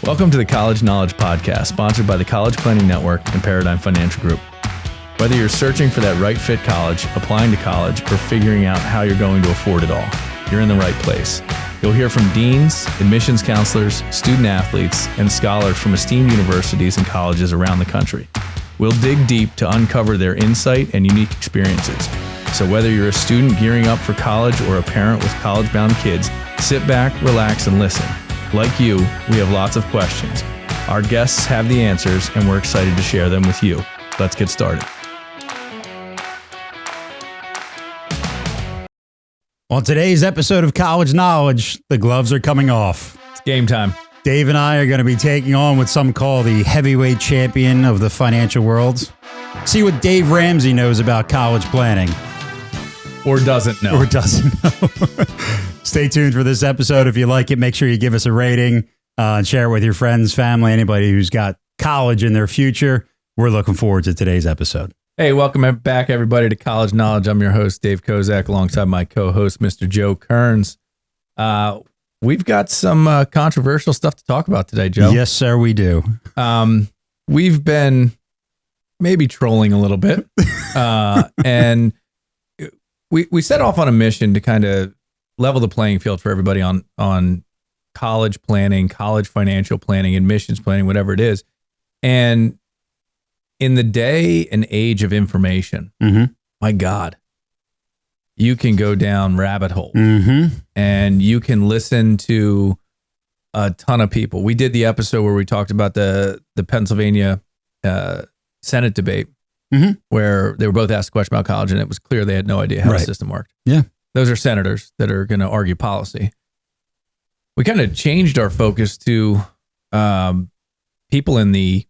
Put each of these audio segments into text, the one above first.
Welcome to the College Knowledge Podcast, sponsored by the College Planning Network and Paradigm Financial Group. Whether you're searching for that right fit college, applying to college, or figuring out how you're going to afford it all, you're in the right place. You'll hear from deans, admissions counselors, student athletes, and scholars from esteemed universities and colleges around the country. We'll dig deep to uncover their insight and unique experiences. So whether you're a student gearing up for college or a parent with college-bound kids, sit back, relax, and listen. Like you, we have lots of questions. Our guests have the answers, and we're excited to share them with you. Let's get started. On today's episode of College Knowledge, the gloves are coming off. It's game time. Dave and I are going to be taking on what some call the heavyweight champion of the financial world. See what Dave Ramsey knows about college planning. Or doesn't know. Stay tuned for this episode. If you like it, make sure you give us a rating and share it with your friends, family, anybody who's got college in their future. We're looking forward to today's episode. Hey, welcome back, everybody, to College Knowledge. I'm your host, Dave Kozak, alongside my co-host, Mr. Joe Kearns. We've got some controversial stuff to talk about today, Joe. Yes, sir, we do. We've been maybe trolling a little bit, and we set off on a mission to kind of level the playing field for everybody on college planning, college financial planning, admissions planning, whatever it is. And in the day and age of information, my God, you can go down rabbit holes and you can listen to a ton of people. We did the episode where we talked about the Pennsylvania Senate debate, where they were both asked a question about college, and it was clear they had no idea how the system worked. Yeah. Those are senators that are going to argue policy. We kind of changed our focus to people in the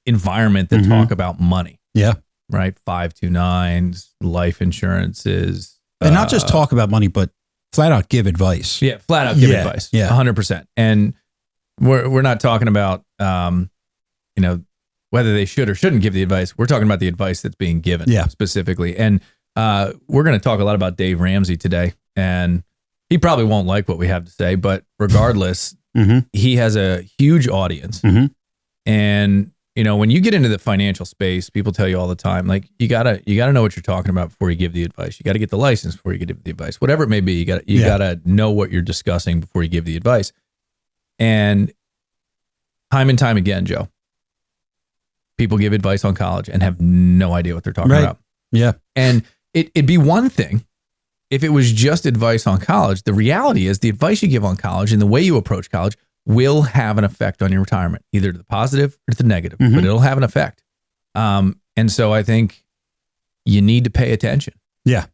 environment that talk about money. Yeah. Right? 529s, life insurances. And not just talk about money, but flat out give advice. Yeah, flat out give advice. Yeah. 100%. And we're not talking about, whether they should or shouldn't give the advice. We're talking about the advice that's being given specifically. And we're going to talk a lot about Dave Ramsey today. And he probably won't like what we have to say, but regardless, he has a huge audience. And when you get into the financial space, people tell you all the time, like, you gotta know what you're talking about before you give the advice. You got to get the license before you give the advice. Whatever it may be, you gotta know what you're discussing before you give the advice. And time again, Joe, people give advice on college and have no idea what they're talking about. Yeah. And it'd be one thing if it was just advice on college. The reality is the advice you give on college and the way you approach college will have an effect on your retirement, either to the positive or to the negative, but it'll have an effect. And so I think you need to pay attention. Yeah.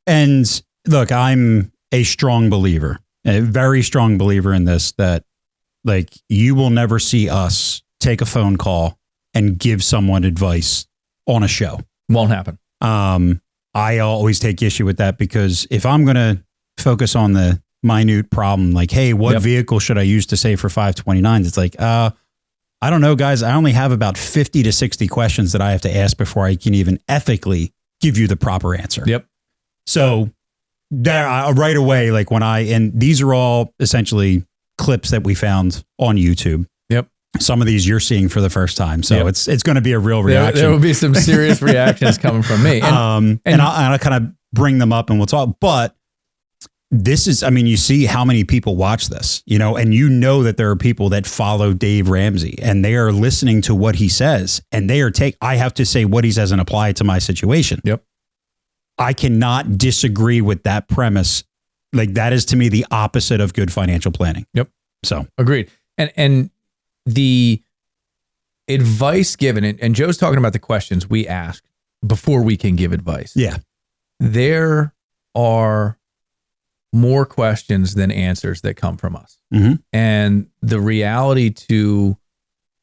And look, I'm a strong believer, a very strong believer in this, that like, you will never see us take a phone call and give someone advice on a show. Won't happen. I always take issue with that, because if I'm going to focus on the minute problem, like, hey, what vehicle should I use to save for 529s? It's like, I don't know, guys. I only have about 50 to 60 questions that I have to ask before I can even ethically give you the proper answer. Yep. So there, right away, like and these are all essentially clips that we found on YouTube. Yep. Some of these you're seeing for the first time. So it's going to be a real reaction. There will be some serious reactions coming from me. And I'll kind of bring them up and we'll talk. But this is, you see how many people watch this, and that there are people that follow Dave Ramsey and they are listening to what he says, and I have to say what he says and apply it to my situation. Yep. I cannot disagree with that premise. Like, that is to me the opposite of good financial planning. Yep. So agreed. And the advice given, and Joe's talking about the questions we ask before we can give advice. Yeah. There are more questions than answers that come from us. And the reality to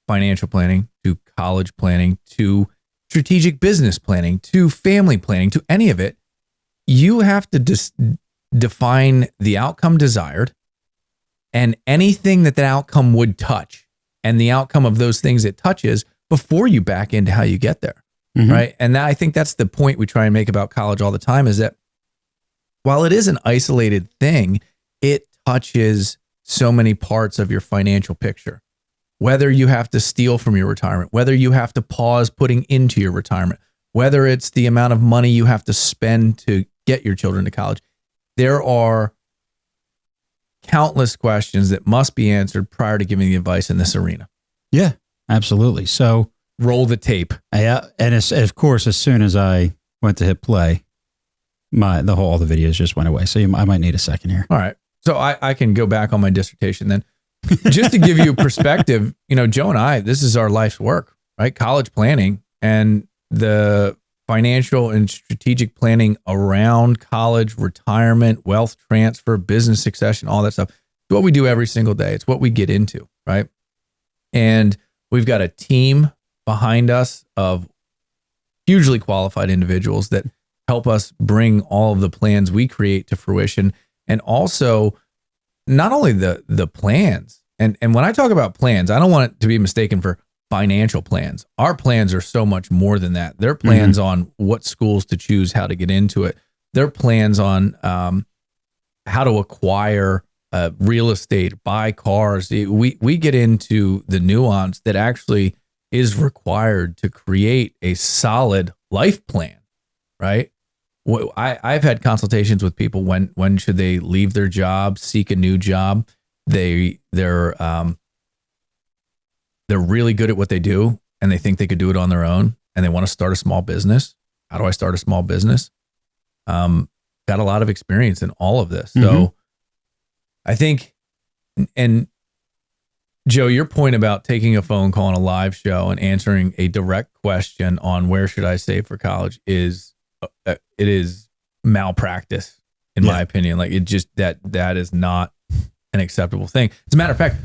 financial planning, to college planning, to strategic business planning, to family planning, to any of it, you have to define the outcome desired and anything that outcome would touch and the outcome of those things it touches before you back into how you get there. Right. And I think that's the point we try and make about college all the time, is that while it is an isolated thing, it touches so many parts of your financial picture. Whether you have to steal from your retirement, whether you have to pause putting into your retirement, whether it's the amount of money you have to spend to get your children to college, there are countless questions that must be answered prior to giving the advice in this arena. Yeah, absolutely. So roll the tape. Yeah, and of course, as soon as I went to hit play, all the videos just went away. So I might need a second here. All right. So I can go back on my dissertation then. Just to give you a perspective, Joe and I, this is our life's work, right? College planning and the financial and strategic planning around college, retirement, wealth transfer, business succession, all that stuff. It's what we do every single day. It's what we get into, right? And we've got a team behind us of hugely qualified individuals that help us bring all of the plans we create to fruition. And also not only the plans, and when I talk about plans, I don't want it to be mistaken for financial plans. Our plans are so much more than that. They're plans on what schools to choose, how to get into it. They're plans on how to acquire real estate, buy cars. We get into the nuance that actually is required to create a solid life plan, right? I've had consultations with people when should they leave their job, seek a new job. They're really good at what they do and they think they could do it on their own and they want to start a small business. How do I start a small business? Got a lot of experience in all of this. So I think, and Joe, your point about taking a phone call on a live show and answering a direct question on where should I save for college is malpractice in my opinion. Like it just, that is not an acceptable thing. As a matter of fact,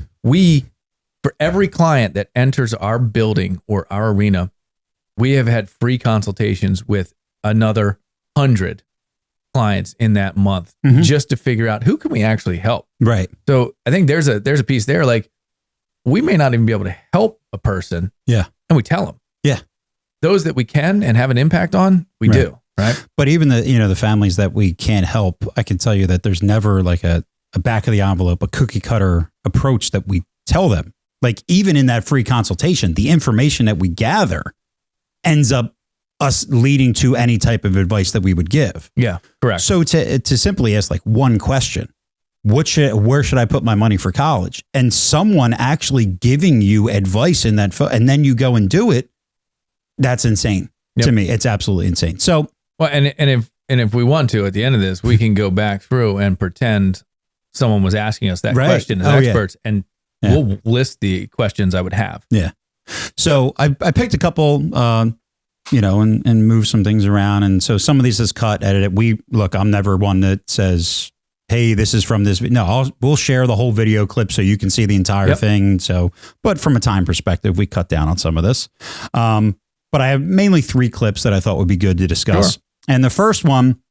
for every client that enters our building or our arena, we have had free consultations with another 100 clients in that month just to figure out who can we actually help. Right. So I think there's a piece there. Like we may not even be able to help a person. Yeah. And we tell them. Yeah. Those that we can and have an impact on, we do. Right. But even the families that we can't help, I can tell you that there's never like a back of the envelope, a cookie cutter approach that we tell them. Like even in that free consultation, the information that we gather ends up us leading to any type of advice that we would give. Yeah, correct. So to simply ask like one question, where should I put my money for college? And someone actually giving you advice in that, and then you go and do it. That's insane to me. It's absolutely insane. So, well, and if we want to, at the end of this, we can go back through and pretend someone was asking us that question as experts, and we'll list the questions I would have. Yeah. So I picked a couple, and moved some things around. And so some of these is cut, edited. I'm never one that says, hey, this is from this. No, we'll share the whole video clip so you can see the entire thing. So, but from a time perspective, we cut down on some of this. But I have mainly 3 clips that I thought would be good to discuss. Sure. And the first one,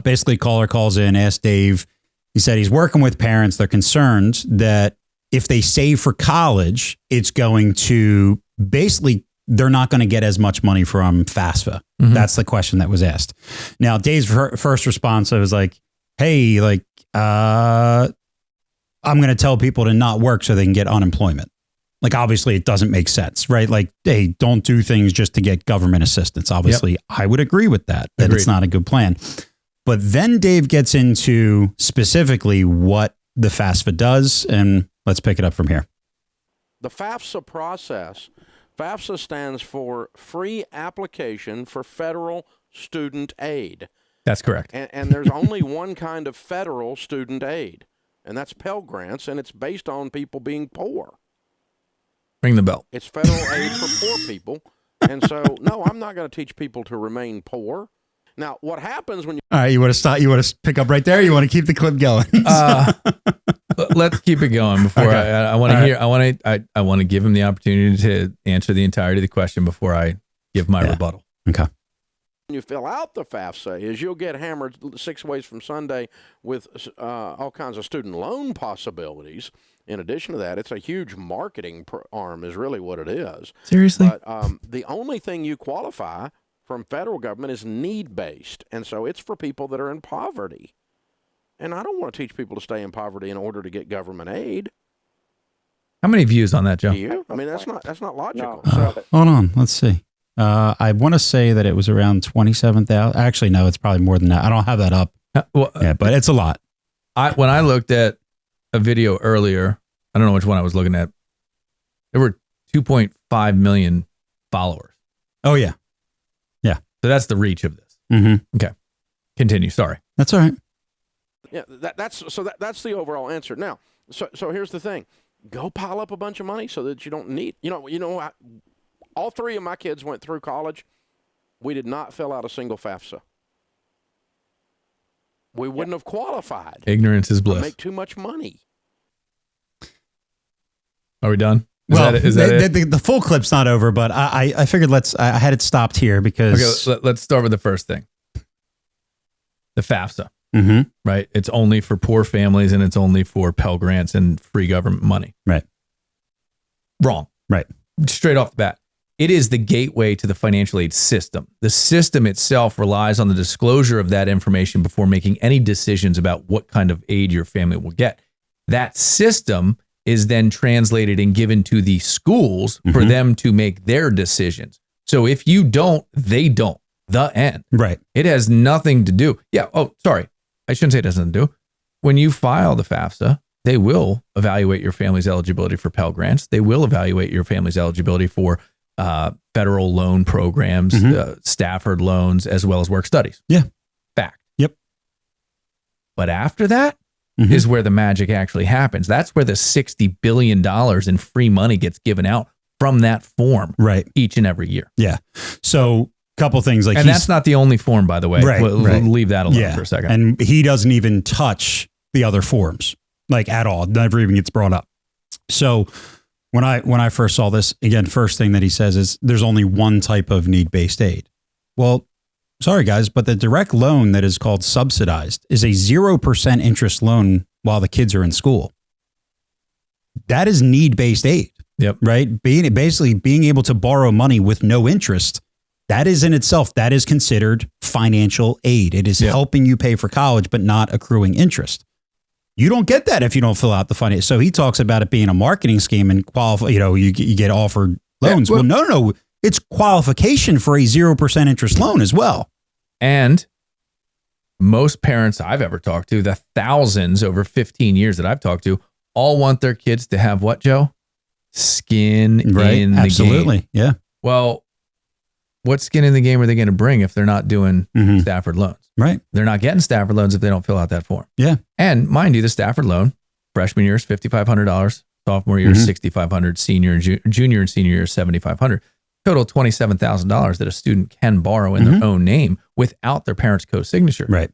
basically caller calls in, asked Dave, he said he's working with parents. They're concerned that if they save for college, it's going to basically, they're not going to get as much money from FAFSA. That's the question that was asked. Now, Dave's first response, I was like, hey, I'm going to tell people to not work so they can get unemployment. Like, obviously, it doesn't make sense, right? Like, hey, don't do things just to get government assistance. Obviously, I would agree with that it's not a good plan. But then Dave gets into specifically what the FAFSA does, and let's pick it up from here. The FAFSA process, FAFSA stands for Free Application for Federal Student Aid. That's correct. And there's only one kind of federal student aid, and that's Pell Grants, and it's based on people being poor. Ring the bell. It's federal aid for poor people. And so, no, I'm not going to teach people to remain poor. Now, what happens when you... All right, you want to stop? You want to pick up right there? You want to keep the clip going? Let's keep it going before I want to hear. I want to give him the opportunity to answer the entirety of the question before I give my rebuttal. Okay. When you fill out the FAFSA, is you'll get hammered 6 ways from Sunday with all kinds of student loan possibilities. In addition to that, it's a huge marketing arm is really what it is. Seriously? But the only thing you qualify from federal government is need-based, and so it's for people that are in poverty. And I don't want to teach people to stay in poverty in order to get government aid. How many views on that, Joe? Do you? I mean, that's not logical. No. So, Hold on. Let's see. I want to say that it was around 27,000. Actually, no, it's probably more than that. I don't have that up. Yeah, but it's a lot. When I looked at a video earlier, I don't know which one I was looking at. There were 2.5 million followers. Oh, yeah. So that's the reach of this. Mm-hmm. Okay. Continue. Sorry. That's all right. yeah, that's the overall answer. Now, so here's the thing: go pile up a bunch of money so that you don't need. All three of my kids went through college. We did not fill out a single FAFSA. We wouldn't have qualified. Ignorance is I bliss. make too much money. Are we done? Is that it? The full clip's not over, but I figured I had it stopped here because. Okay, let's start with the first thing. The FAFSA, Mm-hmm. right? It's only for poor families and it's only for Pell Grants and free government money. Right. Wrong. Right. Straight off the bat. It is the gateway to the financial aid system. The system itself relies on the disclosure of that information before making any decisions about what kind of aid your family will get. That system is then translated and given to the schools for them to make their decisions. So if you don't, they don't. The end. Right. It has nothing to do. Yeah. Oh, sorry. I shouldn't say it has nothing to do. When you file the FAFSA, they will evaluate your family's eligibility for Pell Grants. They will evaluate your family's eligibility for federal loan programs, Stafford loans, as well as work studies. Yeah. Fact. Yep. But after that is where the magic actually happens. That's where the $60 billion in free money gets given out from that form each and every year. Yeah. So couple things like, and that's not the only form, by the way. Right. We'll leave that alone for a second. And he doesn't even touch the other forms, like at all. Never even gets brought up. So when I first saw this, again, first thing that he says is there's only one type of need-based aid. Well, sorry guys, but the direct loan that is called subsidized is a 0% interest loan while the kids are in school. That is need-based aid. Yep. Right. Basically being able to borrow money with no interest. That is in itself, that is considered financial aid. It is helping you pay for college, but not accruing interest. You don't get that if you don't fill out the finance. So he talks about it being a marketing scheme and qualify. You get offered loans. Yeah, well, no, it's qualification for a 0% interest loan as well. And most parents I've ever talked to, the thousands over 15 years that I've talked to, all want their kids to have what, Joe? Skin in the game. Absolutely. Yeah. Well, what skin in the game are they going to bring if they're not doing Stafford loans? Right. They're not getting Stafford loans if they don't fill out that form. Yeah. And mind you, the Stafford loan, freshman year is $5,500, sophomore year is $6,500, junior and senior year is $7,500. Total $27,000 that a student can borrow in their own name without their parents' co-signature. Right.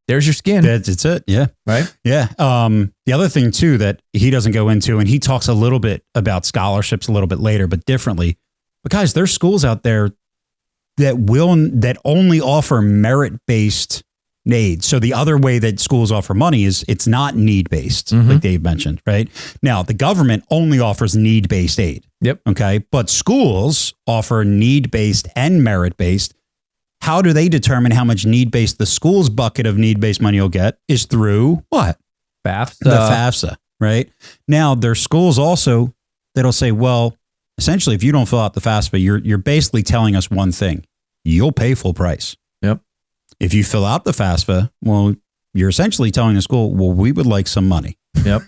There's your skin. That's it. Yeah. Right. Yeah. The other thing too that he doesn't go into, and he talks a little bit about scholarships a little bit later, but differently. But guys, there's schools out there that only offer merit-based aid. So the other way that schools offer money is it's not need-based, like Dave mentioned, right? Now, the government only offers need-based aid. Yep. Okay. But schools offer need-based and merit-based. How do they determine how much need-based the school's bucket of need-based money will get is through what? FAFSA. The FAFSA, right? Now, there's schools also that'll say, well, essentially, if you don't fill out the FAFSA, you're basically telling us one thing. You'll pay full price. Yep. If you fill out the FAFSA, well, you're essentially telling the school, well, we would like some money. Yep.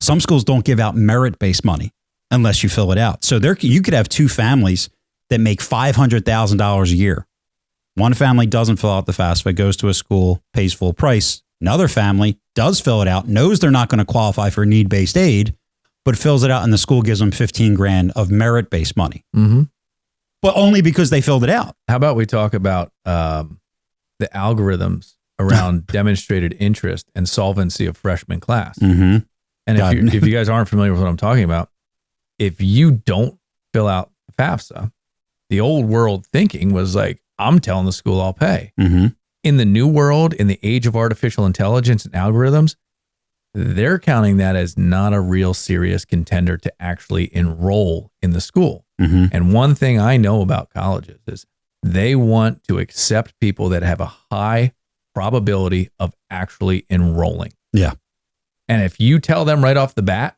Some schools don't give out merit-based money unless you fill it out. So you could have two families that make $500,000 a year. One family doesn't fill out the FAFSA, goes to a school, pays full price. Another family does fill it out, knows they're not going to qualify for need-based aid, but fills it out and the school gives them $15,000 of merit-based money. But only because they filled it out. How about we talk about the algorithms around demonstrated interest and solvency of freshman class? And if you guys aren't familiar with what I'm talking about, if you don't fill out FAFSA, the old world thinking was like, I'm telling the school I'll pay. In the new world, in the age of artificial intelligence and algorithms, they're counting that as not a real serious contender to actually enroll in the school. And one thing I know about colleges is they want to accept people that have a high probability of actually enrolling. Yeah. And if you tell them right off the bat,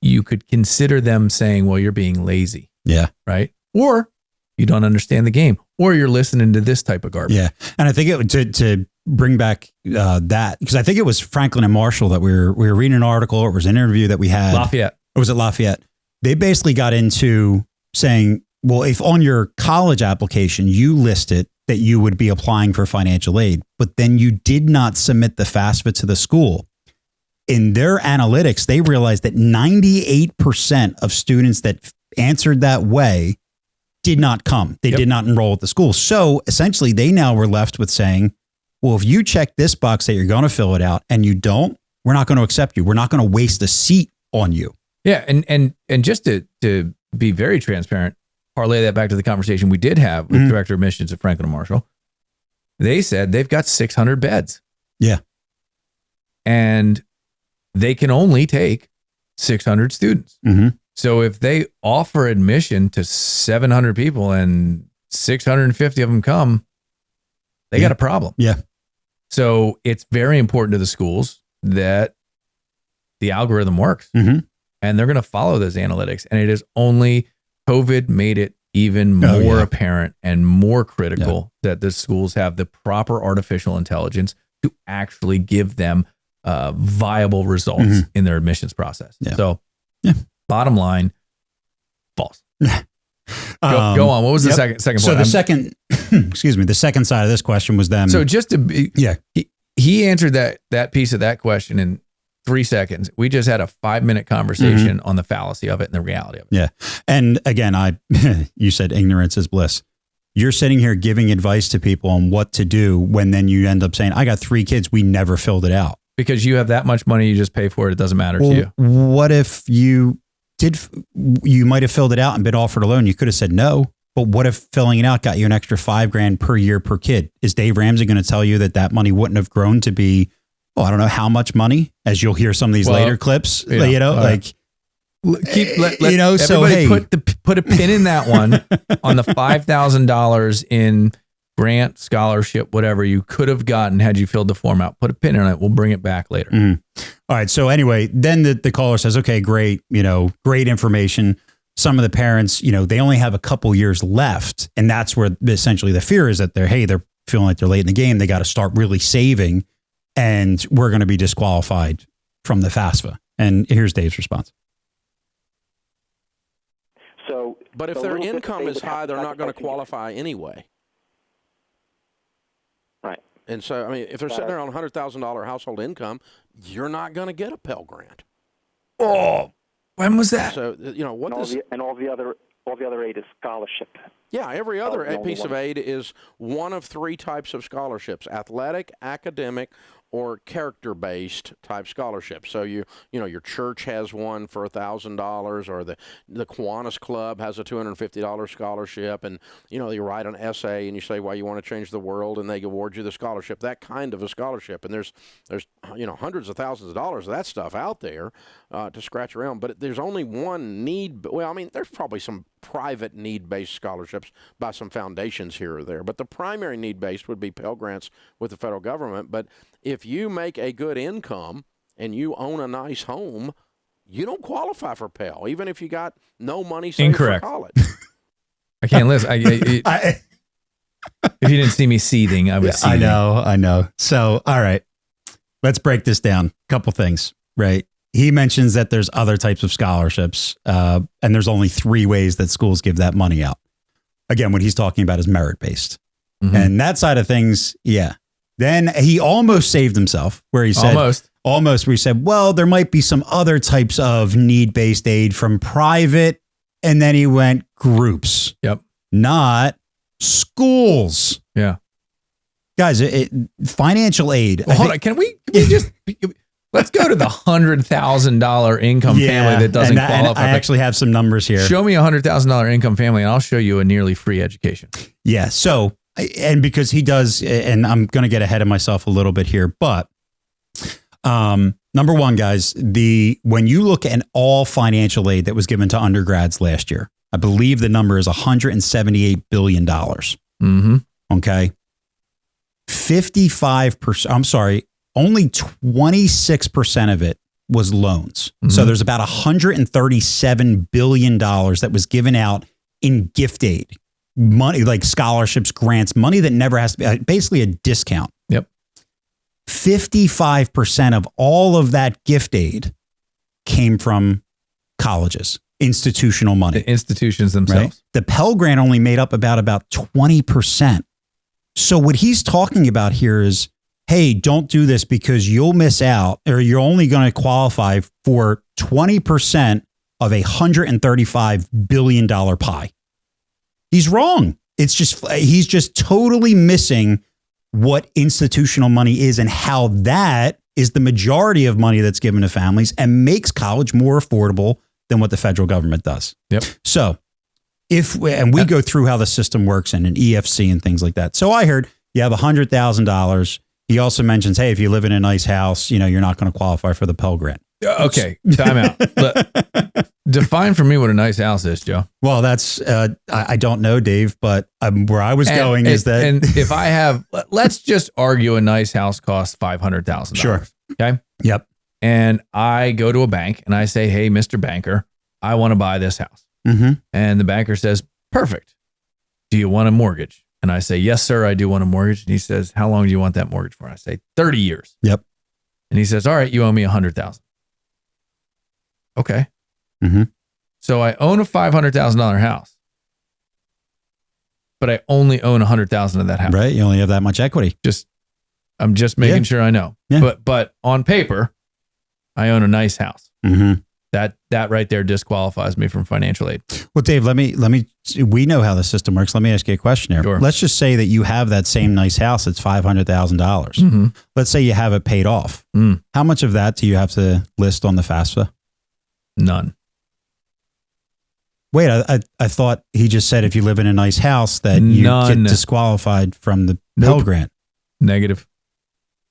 you could consider them saying, well, you're being lazy. Yeah. Right. Or you don't understand the game, or you're listening to this type of garbage. Yeah. And I think to bring back that, because I think it was Franklin and Marshall that we were reading an article, or it was an interview that we had. Lafayette. Or was it Lafayette? They basically got into saying, well, if on your college application you listed that you would be applying for financial aid, but then you did not submit the FAFSA to the school, in their analytics, they realized that 98% of students that answered that way did not come. They did not enroll at the school. So essentially, they now were left with saying, well, if you check this box that you're going to fill it out and you don't, we're not going to accept you. We're not going to waste a seat on you. Yeah. And just to be very transparent, parlay that back to the conversation we did have with Director of Admissions at Franklin and Marshall. They said they've got 600 beds. Yeah. And they can only take 600 students. Mm-hmm. So if they offer admission to 700 people and 650 of them come, they got a problem. Yeah. So it's very important to the schools that the algorithm works, and they're going to follow those analytics. And it is only COVID made it even more apparent and more critical that the schools have the proper artificial intelligence to actually give them viable results in their admissions process. Yeah. So bottom line, false. Go on. What was the second point? So the second, excuse me, the second side of this question was them. So just to be, he answered that piece of that question in 3 seconds. We just had a 5-minute conversation on the fallacy of it and the reality of it. Yeah. And again, you said ignorance is bliss. You're sitting here giving advice to people on what to do when then you end up saying, I got 3 kids. We never filled it out. Because you have that much money, you just pay for it. It doesn't matter to you. What if you might have filled it out and been offered a loan? You could have said no, but what if filling it out got you an extra $5,000 per year per kid? Is Dave Ramsey going to tell you that money wouldn't have grown to be, I don't know how much money, as you'll hear some of these later clips, everybody put a pin in that one on the $5,000 in grant, scholarship, whatever you could have gotten had you filled the form out. Put a pin in it. We'll bring it back later. All right. So anyway, then the caller says, okay, great. Great information. Some of the parents, they only have a couple years left. And that's where essentially the fear is that they're feeling like they're late in the game. They got to start really saving and we're going to be disqualified from the FAFSA. And here's Dave's response. But if their income is high, they're not going to qualify anyway. Right. And so, I mean, if they're sitting there on a $100,000 household income, you're not going to get a Pell Grant. Oh, when was that? So, all the other aid is scholarship. Yeah, every other piece of aid is one of 3 types of scholarships: athletic, academic, or character-based type scholarships. So your church has one for $1,000, or the Kiwanis Club has a $250 scholarship, and you write an essay and you say why you want to change the world, and they award you the scholarship. That kind of a scholarship, and there's hundreds of thousands of dollars of that stuff out there to scratch around. But there's only one need. Well, I mean, there's probably some private need-based scholarships by some foundations here or there, but the primary need-based would be Pell Grants with the federal government. But if you make a good income and you own a nice home, you don't qualify for Pell, even if you got no money saved for college. I can't listen. If you didn't see me seething, I was seething. I know. So, all right, let's break this down. Couple things, right? He mentions that there's other types of scholarships, and there's only 3 ways that schools give that money out. Again, what he's talking about is merit-based. And that side of things, Then he almost saved himself, where he said, where he said, well, there might be some other types of need-based aid from private, and then he went groups. Yep. Not schools. Yeah. Guys, financial aid. Well, hold on. Can we just... Let's go to the $100,000 income family that doesn't qualify. And I actually have some numbers here. Show me a $100,000 income family, and I'll show you a nearly free education. Yeah. So, and because he does, and I'm going to get ahead of myself a little bit here, but number one, guys, when you look at all financial aid that was given to undergrads last year, I believe the number is $178 billion. Okay. 55%, I'm sorry, only 26% of it was loans. So there's about $137 billion that was given out in gift aid, money like scholarships, grants, money that never has to be, basically a discount. Yep. 55% of all of that gift aid came from colleges, institutional money. The institutions themselves. Right? The Pell Grant only made up about 20%. So what he's talking about here is, hey, don't do this because you'll miss out, or you're only going to qualify for 20% of a $135 billion pie. He's wrong. He's just totally missing what institutional money is and how that is the majority of money that's given to families and makes college more affordable than what the federal government does. Yep. So we go through how the system works and an EFC and things like that. So I heard you have $100,000. He also mentions, hey, if you live in a nice house, you're not going to qualify for the Pell Grant. Okay, time out. Define for me what a nice house is, Joe. Well, that's, I don't know, Dave, but where I was going is that. And if I have, let's just argue a nice house costs $500,000. Sure. Okay. Yep. And I go to a bank and I say, hey, Mr. Banker, I want to buy this house. Mm-hmm. And the banker says, perfect. Do you want a mortgage? And I say, yes, sir, I do want a mortgage. And he says, how long do you want that mortgage for? I say, 30 years. Yep. And he says, all right, you owe me $100,000. Okay. Mm-hmm. So I own a $500,000 house, but I only own $100,000 of that house. Right. You only have that much equity. I'm just making sure I know. Yeah. But on paper, I own a nice house. Mm-hmm. That right there disqualifies me from financial aid. Well, Dave, we know how the system works. Let me ask you a question here. Sure. Let's just say that you have that same nice house. It's $500,000. Mm-hmm. Let's say you have it paid off. How much of that do you have to list on the FAFSA? None. Wait, I thought he just said if you live in a nice house that you get disqualified from the Pell Grant. Negative.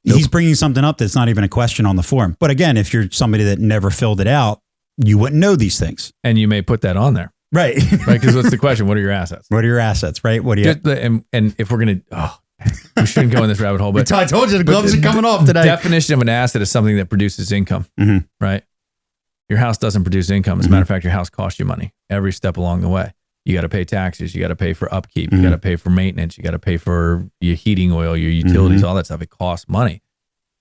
He's bringing something up that's not even a question on the form. But again, if you're somebody that never filled it out, you wouldn't know these things. And you may put that on there. Right. Right. Because what's the question? What are your assets? What are your assets? Right. What do you? And if we're going to, we shouldn't go in this rabbit hole, but I told you the gloves are coming off today. Definition of an asset is something that produces income, right? Your house doesn't produce income. As a matter of fact, your house costs you money every step along the way. You got to pay taxes. You got to pay for upkeep. You got to pay for maintenance. You got to pay for your heating oil, your utilities, all that stuff. It costs money.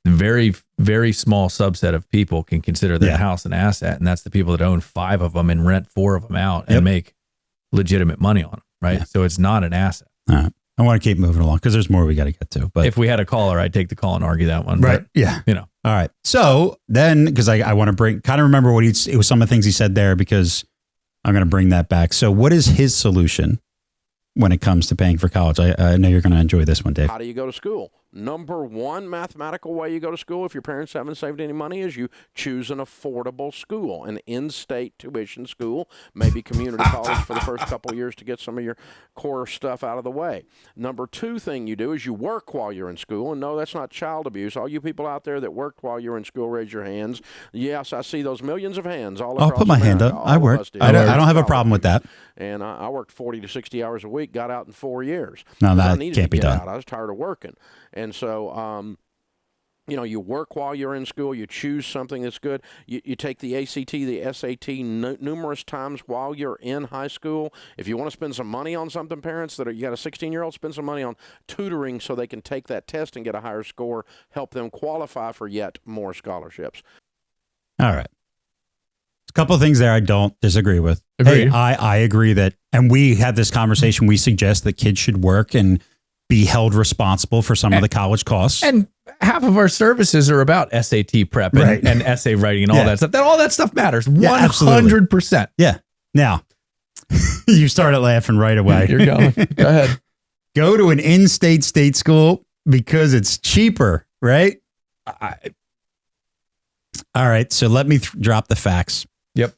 A very, very small subset of people can consider their house an asset. And that's the people that own 5 of them and rent 4 of them out and make legitimate money on them. Right. Yeah. So it's not an asset. All right. I want to keep moving along because there's more we got to get to. But if we had a caller, I'd take the call and argue that one. Right. But, yeah. All right. So then, because I want to kind of remember it was some of the things he said there because I'm going to bring that back. So what is his solution when it comes to paying for college? I know you're going to enjoy this one, Dave. How do you go to school? Number one mathematical way you go to school if your parents haven't saved any money is you choose an affordable school, an in-state tuition school, maybe community college for the first couple of years to get some of your core stuff out of the way. Number 2 thing you do is you work while you're in school, and no, that's not child abuse. All you people out there that worked while you were in school, raise your hands. Yes, I see those millions of hands all across I'll put my hand up. I work. I don't have a problem with that. And I worked 40 to 60 hours a week, got out in 4 years. No, that can't be done. I was tired of working. And so, you work while you're in school. You choose something that's good. You take the ACT, the SAT numerous times while you're in high school. If you want to spend some money on something, parents, you got a 16-year-old, spend some money on tutoring so they can take that test and get a higher score, help them qualify for yet more scholarships. All right. A couple of things there I don't disagree with. Agreed. Hey, I agree that, and we had this conversation, we suggest that kids should work and be held responsible for some of the college costs. And half of our services are about SAT prep and essay writing and all that stuff. All that stuff matters. 100%. Yeah. Now, you started laughing right away. You're going. Go ahead. Go to an in-state state school because it's cheaper, right? All right. So let me drop the facts. Yep.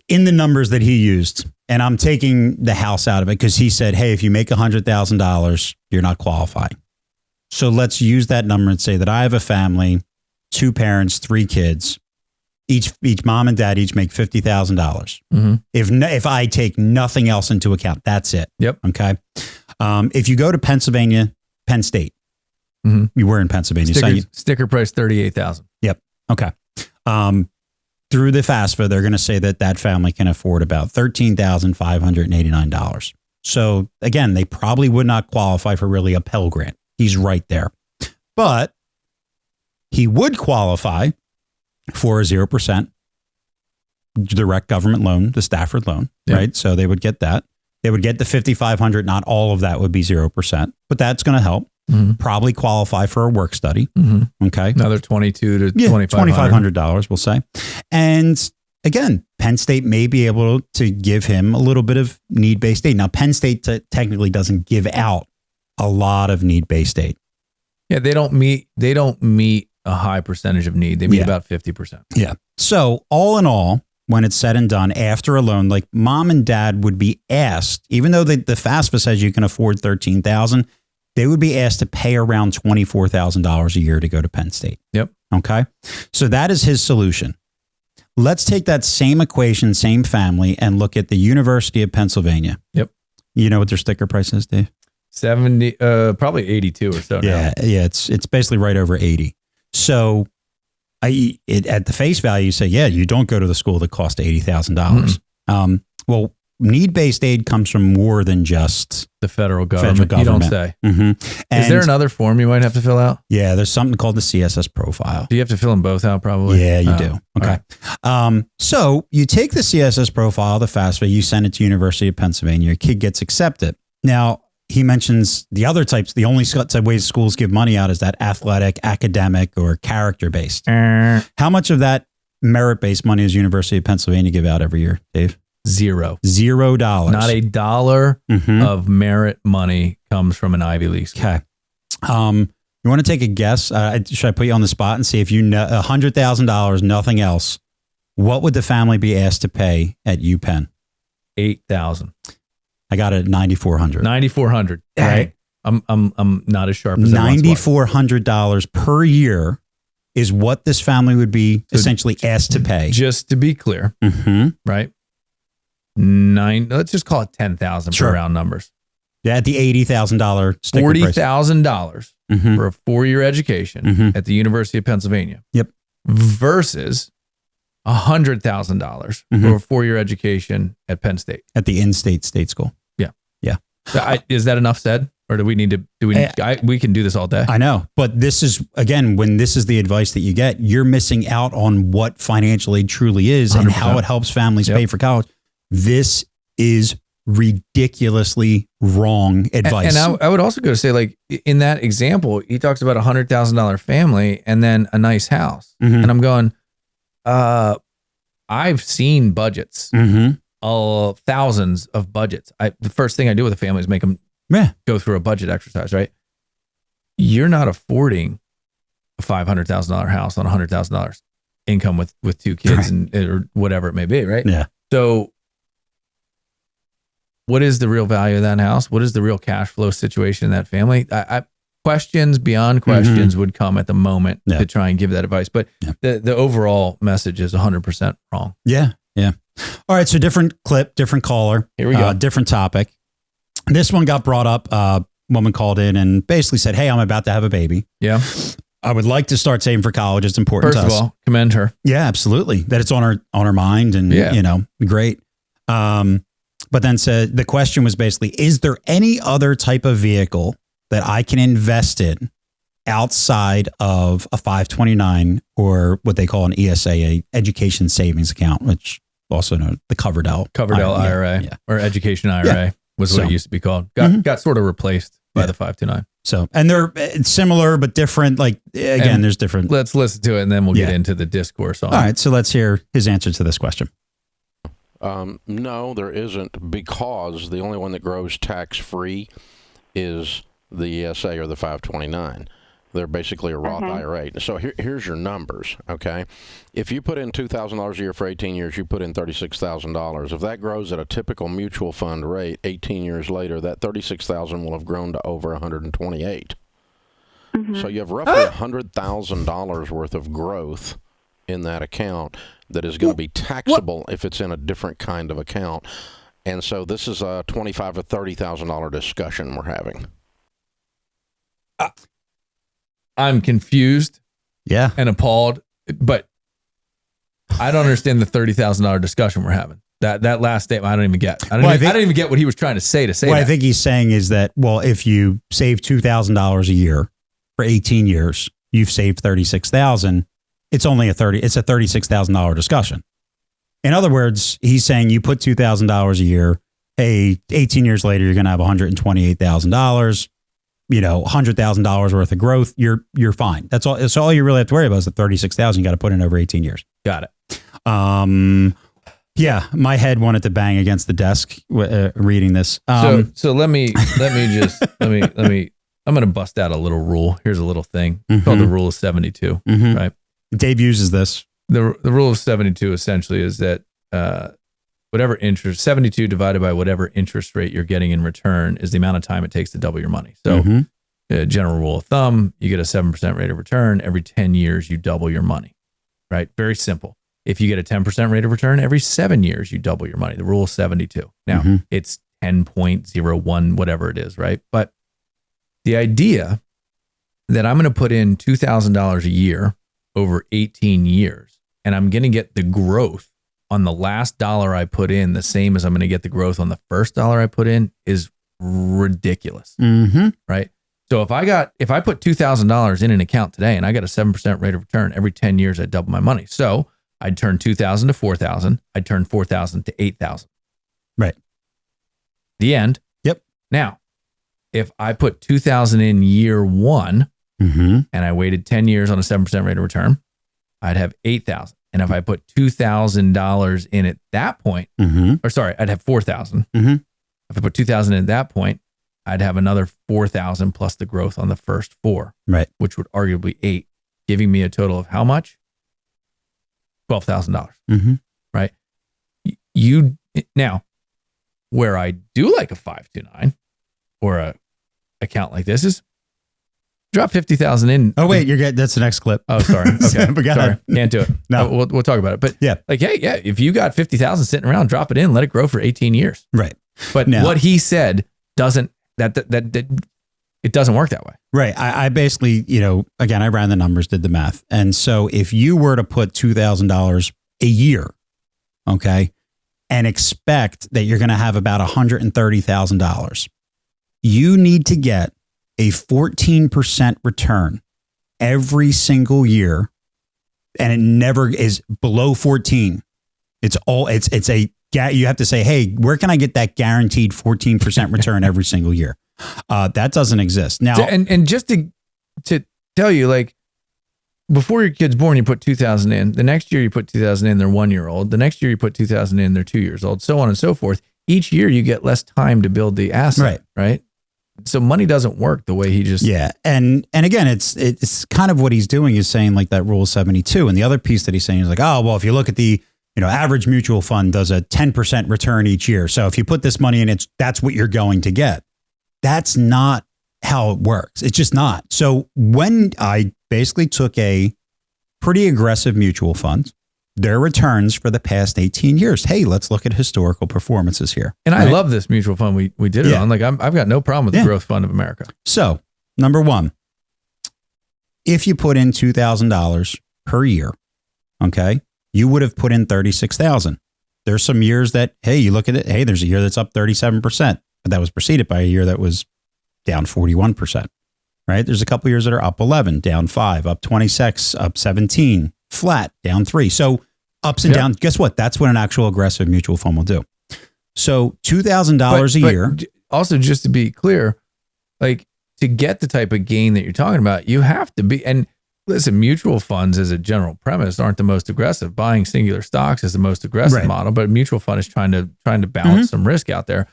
In the numbers that he used, and I'm taking the house out of it because he said, hey, if you make $100,000, you're not qualifying. So let's use that number and say that I have a family, 2 parents, 3 kids, each mom and dad each make $50,000. Mm-hmm. If I take nothing else into account, that's it. Yep. Okay. If you go to Pennsylvania Penn State. Mm-hmm. You were in Pennsylvania. Sticker price $38,000. Yep. Okay. Through the FAFSA, they're going to say that family can afford about $13,589. So again, they probably would not qualify for really a Pell Grant. He's right there. But he would qualify for a 0% direct government loan, the Stafford loan, right? So they would get that. They would get the $5,500. Not all of that would be 0%, but that's going to help. Mm-hmm. Probably qualify for a work study. Mm-hmm. Okay. Another $2,200 to $2,500, we'll say. And again, Penn State may be able to give him a little bit of need-based aid. Now, Penn State technically doesn't give out a lot of need-based aid. Yeah, they don't meet a high percentage of need. They meet about 50%. Yeah. So all in all, when it's said and done, after a loan, like mom and dad would be asked, even though the FAFSA says you can afford $13,000, they would be asked to pay around $24,000 a year to go to Penn State. Yep. Okay. So that is his solution. Let's take that same equation, same family, and look at the University of Pennsylvania. Yep. You know what their sticker price is, Dave? 70, probably 82 or so. Yeah. Now. Yeah. It's basically right over 80. So at the face value, you say, yeah, you don't go to the school that cost $80,000. Mm-hmm. Well, need-based aid comes from more than just the federal government. You don't say. Mm-hmm. Is there another form you might have to fill out? Yeah, there's something called the CSS profile. Do you have to fill them both out probably? Yeah, you do. Okay. Right. So you take the CSS profile, the FAFSA, you send it to University of Pennsylvania, your kid gets accepted. Now, he mentions the other types, the only ways schools give money out is that athletic, academic, or character-based. How much of that merit-based money does University of Pennsylvania give out every year, Dave? $0. $0. Not a dollar of merit money comes from an Ivy League school. Okay. You want to take a guess? Should I put you on the spot and see if you know $100,000, nothing else? What would the family be asked to pay at UPenn? $8,000. I got it at $9,400. $9,400. Right. I'm not as sharp as $9,400 per year is what this family would be essentially asked to pay. Just to be clear, right? Let's just call it $10,000 for round numbers. Yeah, at the $80,000 sticker price. $40,000 for a 4-year education at the University of Pennsylvania. Yep. Versus $100,000 for a 4-year education at Penn State. At the in-state state school. Yeah. Yeah. Is that enough said? Or do we need to, we can do this all day. I know. But this is, again, when this is the advice that you get, you're missing out on what financial aid truly is 100%. And how it helps families pay for college. This is ridiculously wrong advice. And I would also go to say, like, in that example, he talks about $100,000 family and then a nice house. And I'm going, I've seen budgets, thousands of budgets. The first thing I do with a family is make them go through a budget exercise, right? You're not affording a $500,000 house on $100,000 income with 2 kids or whatever it may be, right? Yeah. So what is the real value of that house? What is the real cash flow situation in that family? Questions beyond questions would come at the moment to try and give that advice. But the overall message is 100% wrong. Yeah. Yeah. All right. So different clip, different caller. Here we go. Different topic. This one got brought up. Woman called in and basically said, hey, I'm about to have a baby. Yeah. I would like to start saving for college. It's important to us. First of all, commend her. Yeah, absolutely. That it's on her mind and, great. But then said the question was basically, is there any other type of vehicle that I can invest in outside of a 529 or what they call an ESA, a education savings account, which also known the Coverdell IRA or education IRA was what it used to be called. Got sort of replaced by the 529. So, and they're similar but different. Like again, there's different. Let's listen to it and then we'll get into the discourse on it. All right, so let's hear his answer to this question. No, there isn't, because the only one that grows tax-free is the ESA or the 529. They're basically a Roth IRA. So here's your numbers, okay? If you put in $2,000 a year for 18 years, you put in $36,000. If that grows at a typical mutual fund rate, 18 years later, that $36,000 will have grown to over $128,000. So you have roughly $100,000 worth of growth in that account that is going to be taxable if it's in a different kind of account. And so this is a $25,000 to $30,000 discussion we're having. I'm confused Yeah. and appalled, but I don't understand the $30,000 discussion we're having. That last statement, I don't even get. I don't even get what he was trying to say What I think he's saying is that, well, if you save $2,000 a year for 18 years, you've saved $36,000. It's only it's a $36,000 discussion. In other words, he's saying you put $2,000 a year. Hey, 18 years later, you're going to have $128,000. $100,000 worth of growth. You're fine. That's all. So all you really have to worry about is the $36,000 you got to put in over 18 years. Got it. Yeah, my head wanted to bang against the desk reading this. So let me I'm going to bust out a little rule. Here's a little thing called the rule of 72, right? Dave uses this. The rule of 72 essentially is that whatever interest, 72 divided by whatever interest rate you're getting in return is the amount of time it takes to double your money. So general rule of thumb, you get a 7% rate of return. Every 10 years, you double your money, right? Very simple. If you get a 10% rate of return, every 7 years, you double your money. The rule is 72. Now, it's 10.01, whatever it is, right? But the idea that I'm going to put in $2,000 a year over 18 years, and I'm going to get the growth on the last dollar I put in the same as I'm going to get the growth on the first dollar I put in is ridiculous, right? So if I put $2,000 in an account today and I got a 7% rate of return, every 10 years, I double my money. So I'd turn 2,000 to 4,000. I'd turn 4,000 to 8,000. Right. The end. Yep. Now, if I put 2,000 in year one and I waited 10 years on a 7% rate of return, I'd have 8,000. And if I put $2,000 in at that point, I'd have 4,000. If I put 2,000 in at that point, I'd have another 4,000 plus the growth on the first four, right? Which would arguably 8, giving me a total of how much? $12,000, right? Now, where I do like a 529 or a account like this is drop 50,000 in. Oh wait, that's the next clip. Oh, sorry. Okay, sorry, can't do it. No, we'll talk about it. But yeah, if you got 50,000 sitting around, drop it in, let it grow for 18 years. Right. But now, what he said doesn't it doesn't work that way. Right. I basically, again, I ran the numbers, did the math. And so if you were to put $2,000 a year, okay, and expect that you're going to have about $130,000, you need to get a 14% return every single year. And it never is below 14. You have to say, hey, where can I get that guaranteed 14% return every single year? That doesn't exist now. And just to tell you, like, before your kid's born, you put 2,000 in. The next year you put 2,000 in, they're 1 year old. The next year you put 2,000 in, they're 2 years old, so on and so forth. Each year you get less time to build the asset, right? So money doesn't work the way he just... Yeah. And again, it's kind of what he's doing is saying like that rule 72. And the other piece that he's saying is like, oh, well, if you look at the average mutual fund does a 10% return each year. So if you put this money in, that's what you're going to get. That's not how it works. It's just not. So when I basically took a pretty aggressive mutual fund, their returns for the past 18 years, hey, let's look at historical performances here. And I love this mutual fund we did it on. Like I've got no problem with the Growth Fund of America. So number one, if you put in $2,000 per year, okay, you would have put in $36,000. There's some years that, hey, you look at it, hey, there's a year that's up 37%, but that was preceded by a year that was down 41%, right? There's a couple years that are up 11, down 5, up 26, up 17, flat, down 3. So ups and downs. Guess what? That's what an actual aggressive mutual fund will do. So $2,000 a year. Also, just to be clear, like to get the type of gain that you're talking about, you have to be, and listen, mutual funds as a general premise aren't the most aggressive. Buying singular stocks is the most aggressive model, but a mutual fund is trying to balance some risk out there.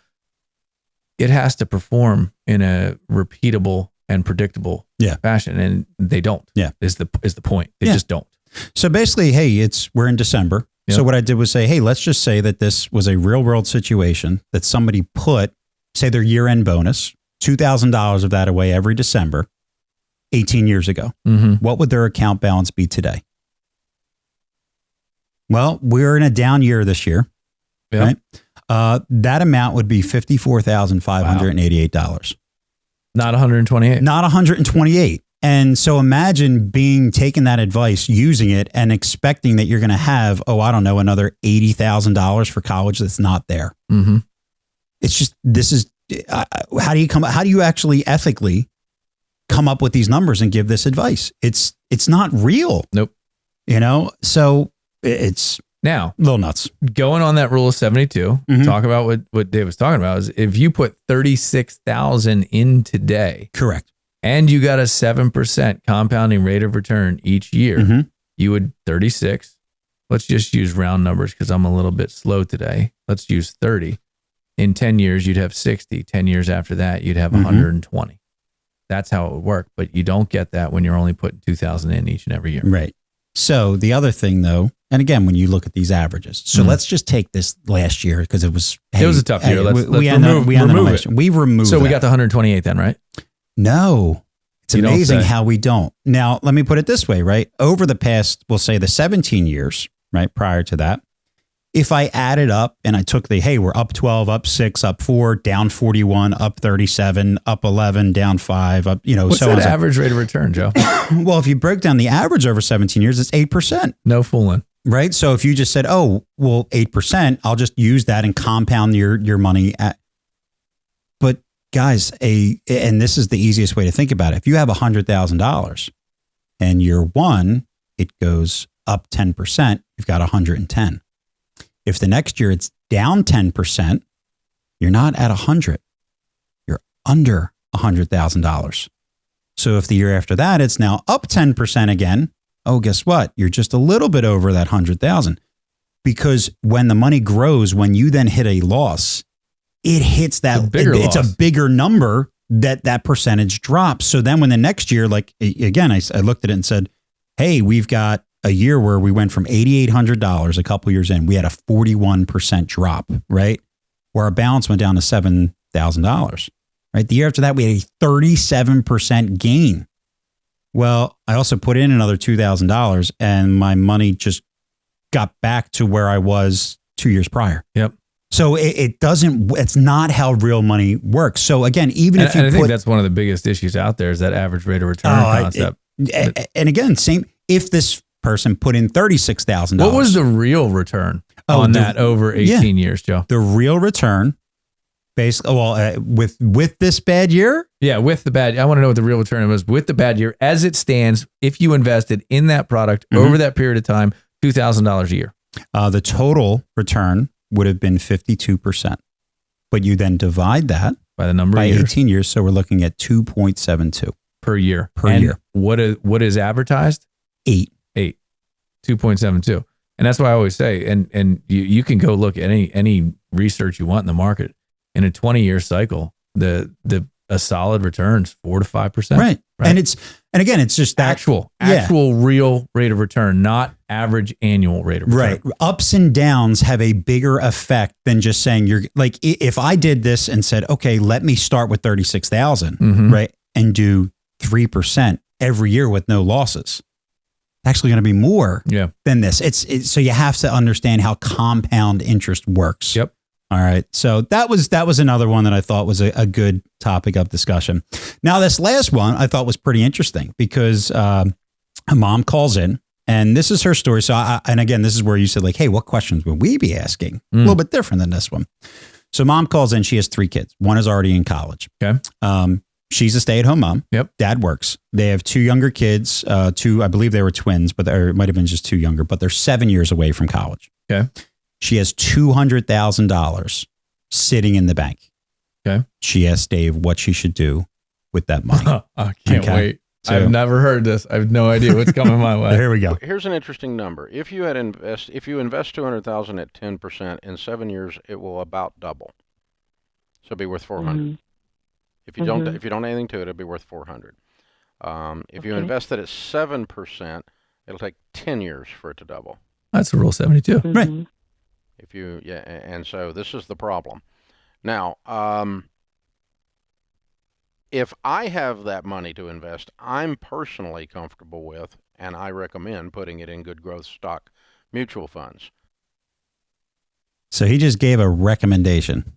It has to perform in a repeatable and predictable fashion, and they don't. Is the point. They just don't. So basically, hey, we're in December. So what I did was say, hey, let's just say that this was a real world situation that somebody put, say, their year end bonus, $2,000 of that away every December, 18 years ago. What would their account balance be today? Well, we're in a down year this year, right? That amount would be $54,588. Not 128. Not 128. And so imagine taking that advice, using it, and expecting that you're going to have, I don't know, another $80,000 for college that's not there. Mm-hmm. It's just, how do you actually ethically come up with these numbers and give this advice? It's not real. Nope. So it's now a little nuts. Going on that rule of 72, talk about what Dave was talking about is if you put 36,000 in today. Correct. And you got a 7% compounding rate of return each year, you would 36. Let's just use round numbers because I'm a little bit slow today. Let's use 30. In 10 years, you'd have 60. 10 years after that, you'd have 120. That's how it would work. But you don't get that when you're only putting 2,000 in each and every year. Right. So the other thing, though, and again, when you look at these averages, so let's just take this last year because it was a tough year. Let's remove it. We've removed. So we got the 128 then, right? No, it's amazing how we don't. Now, let me put it this way, right? Over the past, we'll say the 17 years, right, prior to that, if I added up and I took we're up 12, up 6, up 4, down 41, up 37, up 11, down 5, up, What's that average rate of return, Joe? Well, if you break down the average over 17 years, it's 8%. No fooling. Right? So if you just said, 8%, I'll just use that and compound your money But guys, and this is the easiest way to think about it. If you have $100,000 and year one, it goes up 10%, you've got 110. If the next year it's down 10%, you're not at 100. You're under $100,000. So if the year after that, it's now up 10% again, guess what? You're just a little bit over that 100,000. Because when the money grows, when you then hit a loss, it hits that it's a bigger number that percentage drops. So then when the next year, like again, I looked at it and said, hey, we've got a year where we went from $8,800 a couple years in, we had a 41% drop, right? Where our balance went down to $7,000, right? The year after that, we had a 37% gain. Well, I also put in another $2,000 and my money just got back to where I was 2 years prior. Yep. So it's not how real money works. So again, even if you I think that's one of the biggest issues out there is that average rate of return concept. And again, if this person put in $36,000. What was the real return on that over 18 years, Joe? The real return, basically, with this bad year? Yeah, with the bad. I want to know what the real return was with the bad year as it stands. If you invested in that product over that period of time, $2,000 a year. The total return would have been 52%. But you then divide that by the number by of years. 18 years. So we're looking at 2.72 per year. Per year. What is advertised? 8. 2.72. And that's why I always say, and you can go look at any research you want in the market. In a 20-year cycle, a solid returns 4 to 5%. Right. And again, it's just that actual real rate of return, not average annual rate of return. Right. Ups and downs have a bigger effect than just saying you're like, if I did this and said, okay, let me start with 36,000, right, and do 3% every year with no losses. Actually going to be more than this. So you have to understand how compound interest works. Yep. All right. So that was another one that I thought was a good topic of discussion. Now, this last one I thought was pretty interesting because a mom calls in and this is her story. So, and again, this is where you said like, hey, what questions would we be asking? A little bit different than this one. So mom calls in. She has 3 kids. One is already in college. Okay. She's a stay-at-home mom. Yep. Dad works. They have 2 younger kids. 2, I believe they were twins, but it might have been just 2 younger, but they're 7 years away from college. Okay. She has $200,000 sitting in the bank. Okay. She asked Dave what she should do with that money. I can't wait. So, I've never heard this. I have no idea what's coming my way. Here we go. Here's an interesting number. If you invest $200,000 at 10% in 7 years, it will about double. So it'll be worth $400. If you don't do anything to it, it'll be worth $400. If you invest it at 7%, it'll take 10 years for it to double. That's a rule 72. Right. And so this is the problem. Now, if I have that money to invest, I'm personally comfortable with, and I recommend putting it in good growth stock mutual funds. So he just gave a recommendation.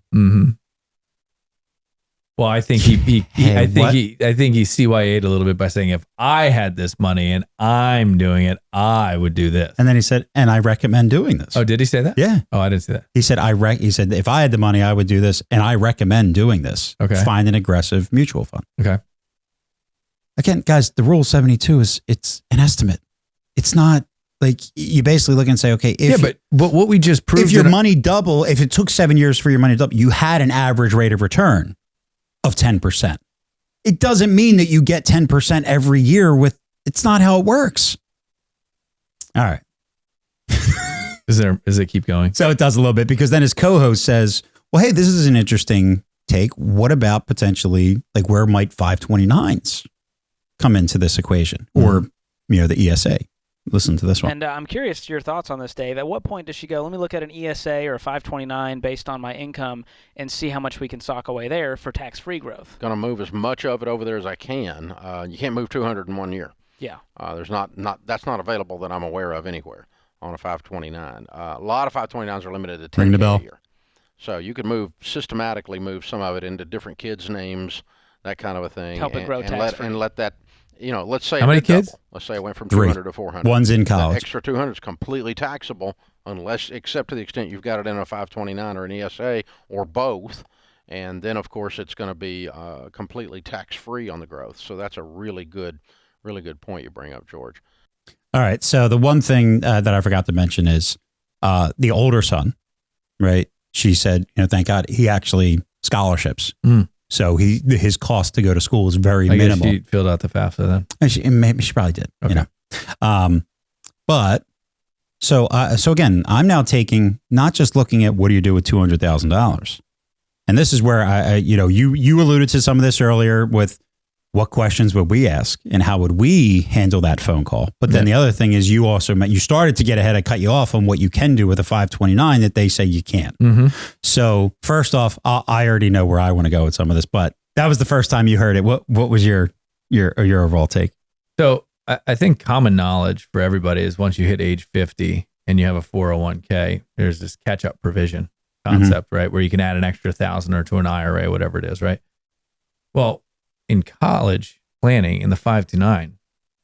Well, Well, I think he Hey, I think what? he CYA'd a little bit by saying, if I had this money and I'm doing it, I would do this. And then he said, and I recommend doing this. Oh, did he say that? Yeah. Oh, I didn't see that. He said, he said, if I had the money, I would do this. And I recommend doing this. Okay. Find an aggressive mutual fund. Okay. Again, guys, the rule 72 it's an estimate. It's not like you basically look and say, okay, but what we just proved, if your money double, if it took 7 years for your money to double, you had an average rate of return of 10%. It doesn't mean that you get 10% every year it's not how it works. All right. Does it keep going? So it does a little bit, because then his co-host says, well, hey, this is an interesting take. What about potentially, like, where might 529s come into this equation, or, the ESA? Listen to this one. And I'm curious to your thoughts on this, Dave. At what point does she go, let me look at an ESA or a 529 based on my income and see how much we can sock away there for tax-free growth? Going to move as much of it over there as I can. You can't move 200 in 1 year. Yeah. There's that's not available that I'm aware of anywhere on a 529. A lot of 529s are limited to 10 a year. So you could systematically move some of it into different kids' names, that kind of a thing. Help it grow tax-free. And let that, let's say how many kids? Double. Let's say it went from 3. 200 to 400. One's in college. The extra 200 is completely taxable, except to the extent you've got it in a 529 or an ESA or both. And then, of course, it's going to be completely tax-free on the growth. So that's a really good point you bring up, George. All right. So the one thing that I forgot to mention is the older son, right? She said, thank God he actually scholarships. So his cost to go to school is very minimal. Guess she filled out the FAFSA then. And maybe she probably did. Okay. But so again, I'm now taking, not just looking at what do you do with $200,000, and this is where you alluded to some of this earlier with what questions would we ask and how would we handle that phone call. But then the other thing is you started to get ahead. I cut you off on what you can do with a 529 that they say you can't. So first off, I already know where I want to go with some of this, but that was the first time you heard it. What was your overall take? So I think common knowledge for everybody is once you hit age 50 and you have a 401k, there's this catch-up provision concept, right? Where you can add an extra 1,000 or to an IRA, whatever it is, right? Well, in college planning in the 529,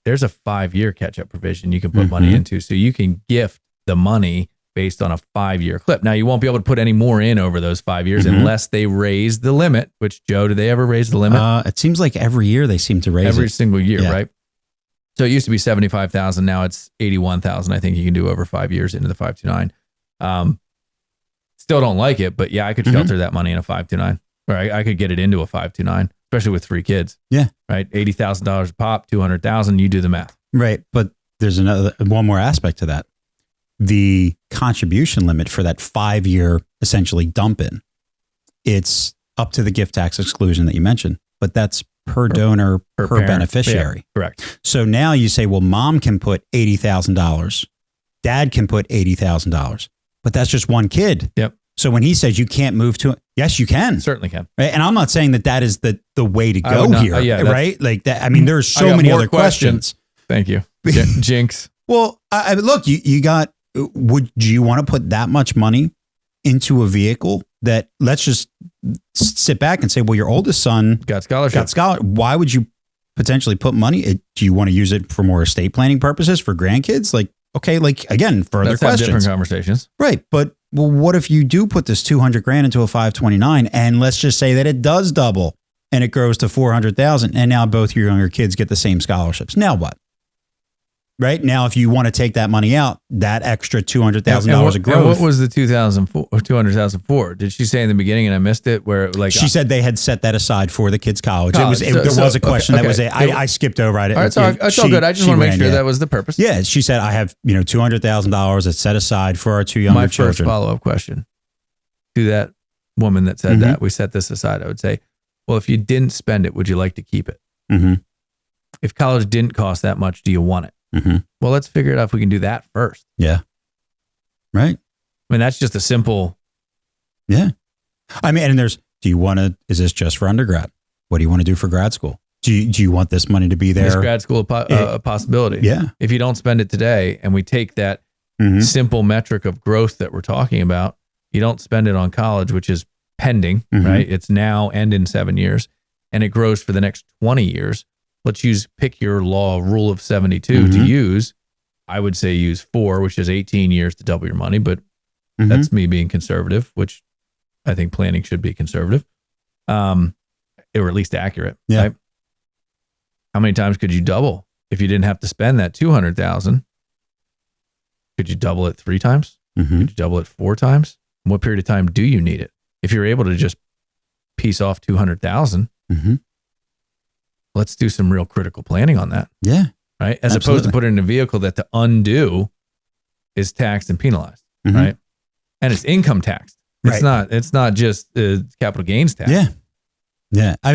there's a 5-year catch-up provision you can put money into. So you can gift the money based on a 5-year clip. Now, you won't be able to put any more in over those 5 years unless they raise the limit, which, Joe, do they ever raise the limit? It seems like every year they seem to raise every it. single year, right? So it used to be 75,000. Now it's 81,000. I think you can do over 5 years into the 529. Still don't like it, but yeah, I could shelter that money in a 529, or I could get it into a 529. Especially with 3 kids. Yeah. Right. $80,000 a pop, 200,000. You do the math. Right. But there's one more aspect to that. The contribution limit for that 5-year essentially dump in, it's up to the gift tax exclusion that you mentioned, but that's per donor, per beneficiary. Yeah, correct. So now you say, well, mom can put $80,000. Dad can put $80,000, but that's just one kid. Yep. So when he says you can't move to, yes, you can. Certainly can. Right? And I'm not saying that is the way to go here, right? Like that. I mean, there's so many other questions. Thank you. Jinx. Well, look, you got, would you want to put that much money into a vehicle that, let's just sit back and say, well, your oldest son got scholarship. Why would you potentially put money? Do you want to use it for more estate planning purposes for grandkids? Like, okay, like again, further Let's questions. have different conversations. Right. But well, what if you do put this $200,000 into a 529 and let's just say that it does double and it grows to 400,000 and now both your younger kids get the same scholarships? Now what? Right now, if you want to take that money out, that extra $200,000 of growth. And what was the 200,000 for? Did she say in the beginning and I missed it? Where like she said they had set that aside for the kids' college. There was a question that was I skipped over it. All right, so it's all good. I just want to make sure that was the purpose. Yeah, she said I have $200,000 that's set aside for our 2 younger children. My first follow-up question to that woman that said that we set this aside, I would say, well, if you didn't spend it, would you like to keep it? If college didn't cost that much, do you want it? Well, let's figure it out if we can do that first. Yeah. Right. I mean, that's just a simple. Yeah. I mean, and is this just for undergrad? What do you want to do for grad school? Do you want this money to be there? Is grad school a possibility? Yeah. If you don't spend it today and we take that simple metric of growth that we're talking about, you don't spend it on college, which is pending, right? It's now and in 7 years, and it grows for the next 20 years. Let's pick your law rule of 72 to use. I would say use 4, which is 18 years to double your money, but that's me being conservative, which I think planning should be conservative, or at least accurate. Yeah. Right? How many times could you double if you didn't have to spend that $200,000? Could you double it 3 times? Could you double it 4 times? And what period of time do you need it? If you're able to just piece off 200,000, let's do some real critical planning on that. Yeah. Right. As opposed to putting in a vehicle that to undo is taxed and penalized. Right. And it's income taxed. It's not just capital gains tax. Yeah. Yeah. I